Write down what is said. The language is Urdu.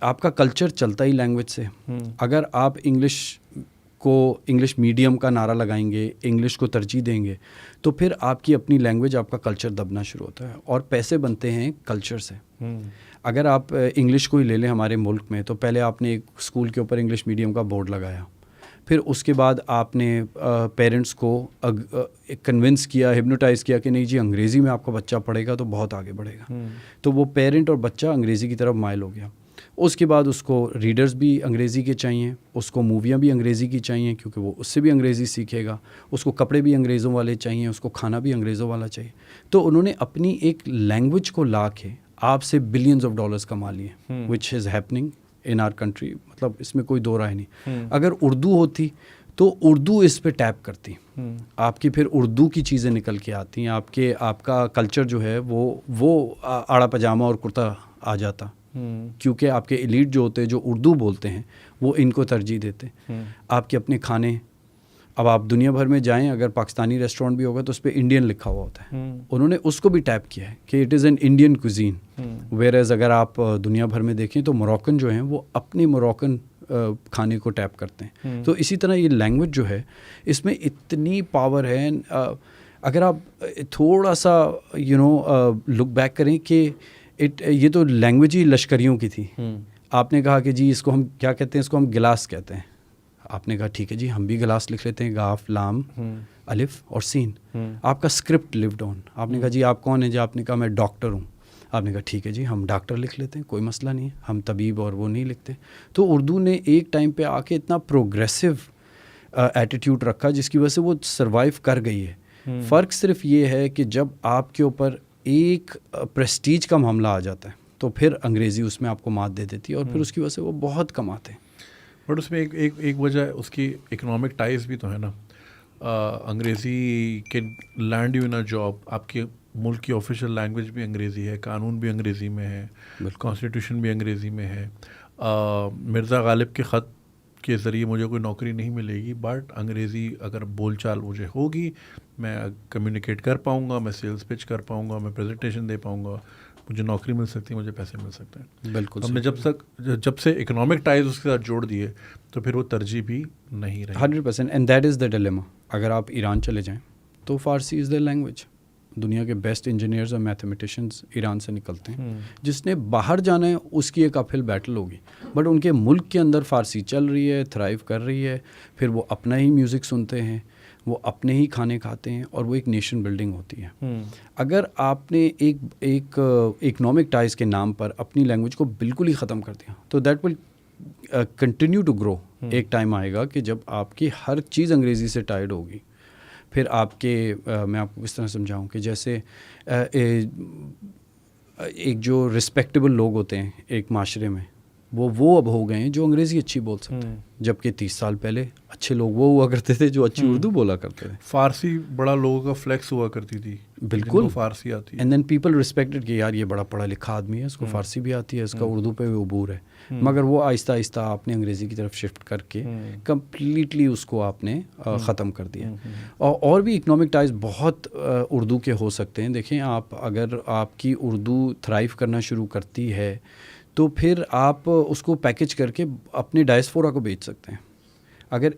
آپ کا کلچر چلتا ہی لینگویج سے. اگر آپ انگلش میڈیم کا نعرہ لگائیں گے, انگلش کو ترجیح دیں گے, تو پھر آپ کی اپنی لینگویج, آپ کا کلچر دبنا شروع ہوتا ہے. اور پیسے بنتے ہیں کلچر سے. اگر آپ انگلش کو ہی لے لیں ہمارے ملک میں, تو پہلے آپ نے ایک اسکول کے اوپر انگلش میڈیم کا بورڈ لگایا, پھر اس کے بعد آپ نے پیرنٹس کو کنونس کیا, ہپنوٹائز کیا کہ نہیں جی انگریزی میں آپ کا بچہ پڑھے گا تو بہت آگے بڑھے گا. تو وہ پیرنٹ اور بچہ انگریزی کی طرف مائل ہو گیا. اس کے بعد اس کو ریڈرز بھی انگریزی کے چاہیے, اس کو موویاں بھی انگریزی کی چاہیے کیونکہ وہ اس سے بھی انگریزی سیکھے گا, اس کو کپڑے بھی انگریزوں والے چاہیے, اس کو کھانا بھی انگریزوں والا چاہیے. تو انہوں نے اپنی ایک لینگویج کو لا کے آپ سے بلینز آف ڈالرز کما لیے, which is happening in our country. مطلب اس میں کوئی دو رائے نہیں. اگر اردو ہوتی تو اردو اس پہ ٹیپ کرتی, آپ کی پھر اردو کی چیزیں نکل کے آتی ہیں, آپ کا کلچر جو ہے وہ آڑا پاجامہ اور کرتا آ جاتا, کیونکہ آپ کے ایلیٹ جو ہوتے ہیں جو اردو بولتے ہیں وہ ان کو ترجیح دیتے. آپ کے اپنے کھانے, اب آپ دنیا بھر میں جائیں, اگر پاکستانی ریسٹورینٹ بھی ہوگا تو اس پہ انڈین لکھا ہوا ہوتا ہے. انہوں نے اس کو بھی ٹیپ کیا ہے کہ it is an Indian cuisine. Where as اگر آپ دنیا بھر میں دیکھیں تو موروکن جو ہیں وہ اپنی موروکن کھانے کو ٹیپ کرتے ہیں. تو اسی طرح یہ لینگویج جو ہے اس میں اتنی پاور ہے. اگر آپ تھوڑا سا لک بیک کریں کہ یہ تو لینگویج ہی لشکریوں کی تھی. آپ نے کہا کہ جی اس کو ہم کیا کہتے ہیں, اس کو ہم گلاس کہتے ہیں. آپ نے کہا ٹھیک ہے جی ہم بھی گلاس لکھ لیتے ہیں, گاف لام الف اور سین. آپ کا اسکرپٹ لیوڈ آن. آپ نے کہا جی آپ کون ہیں جی, آپ نے کہا میں ڈاکٹر ہوں. آپ نے کہا ٹھیک ہے جی ہم ڈاکٹر لکھ لیتے ہیں, کوئی مسئلہ نہیں ہے, ہم طبیب اور وہ نہیں لکھتے. تو اردو نے ایک ٹائم پہ آ کے اتنا پروگریسو ایٹیٹیوڈ رکھا جس کی وجہ سے وہ سروائیو کر گئی ہے. فرق صرف یہ ہے کہ جب آپ کے اوپر ایک پریسٹیج کا معاملہ آ جاتا ہے تو پھر انگریزی اس میں آپ کو مات دے دیتی ہے, اور پھر اس کی وجہ سے وہ بہت کماتے ہیں. بٹ اس میں ایک وجہ اس کی اکنامک ٹائز بھی تو ہے نا. انگریزی کے لینڈ یو ان جاب, آپ کے ملک کی آفیشیل لینگویج بھی انگریزی ہے, قانون بھی انگریزی میں ہے, کانسٹیٹیوشن بھی انگریزی میں ہے. مرزا غالب کے خط کے ذریعے مجھے کوئی نوکری نہیں ملے گی, بٹ انگریزی اگر بول چال مجھے ہوگی, میں کمیونیکیٹ کر پاؤں گا, میں سیلز پچ کر پاؤں گا, میں پریزنٹیشن دے پاؤں گا, مجھے نوکری مل سکتی ہے, مجھے پیسے مل سکتے ہیں. بالکل ہم نے جب سے اکنامک ٹائز اس کے ساتھ جوڑ دیے تو پھر وہ ترجیح بھی نہیں رہی. 100%. And that is the dilemma. اگر آپ ایران چلے جائیں تو فارسی از دا لینگویج. دنیا کے بیسٹ انجینئرز اور میتھمیٹیشینز ایران سے نکلتے ہیں. جس نے باہر جانا ہے اس کی ایک اپہل بیٹل ہوگی, بٹ ان کے ملک کے اندر فارسی چل رہی ہے, تھرائیو کر رہی ہے. پھر وہ اپنا ہی میوزک سنتے ہیں, وہ اپنے ہی کھانے کھاتے ہیں, اور وہ ایک نیشن بلڈنگ ہوتی ہے. اگر آپ نے ایک اکنامک ٹائز کے نام پر اپنی لینگویج کو بالکل ہی ختم کر دیا تو that will continue to grow. ایک ٹائم آئے گا کہ جب آپ کی ہر چیز انگریزی سے ٹائڈ ہوگی. پھر آپ کے میں آپ کو کس طرح سمجھاؤں کہ جیسے ایک جو رسپیکٹیبل لوگ ہوتے ہیں ایک معاشرے میں, وہ اب ہو گئے ہیں جو انگریزی اچھی بول سکتے ہیں, جبکہ 30 سال پہلے اچھے لوگ وہ ہوا کرتے تھے جو اچھی اردو بولا کرتے تھے. فارسی بڑا لوگوں کا فلیکس ہوا کرتی تھی, بالکل فارسی آتی ہے. اینڈ دین پیپل ریسپیکٹڈ کہ یار یہ بڑا پڑھا لکھا آدمی ہے, اس کو فارسی بھی آتی ہے, اس کا اردو پہ بھی عبور ہے. مگر وہ آہستہ آہستہ آپ نے انگریزی کی طرف شفٹ کر کے کمپلیٹلی اس کو آپ نے ختم کر دیا. اور بھی اکنامک ٹائز بہت اردو کے ہو سکتے ہیں. دیکھیں آپ, اگر آپ کی اردو تھرائیو کرنا شروع کرتی ہے تو پھر آپ اس کو پیکج کر کے اپنے ڈائسپورا کو بیچ سکتے ہیں. اگر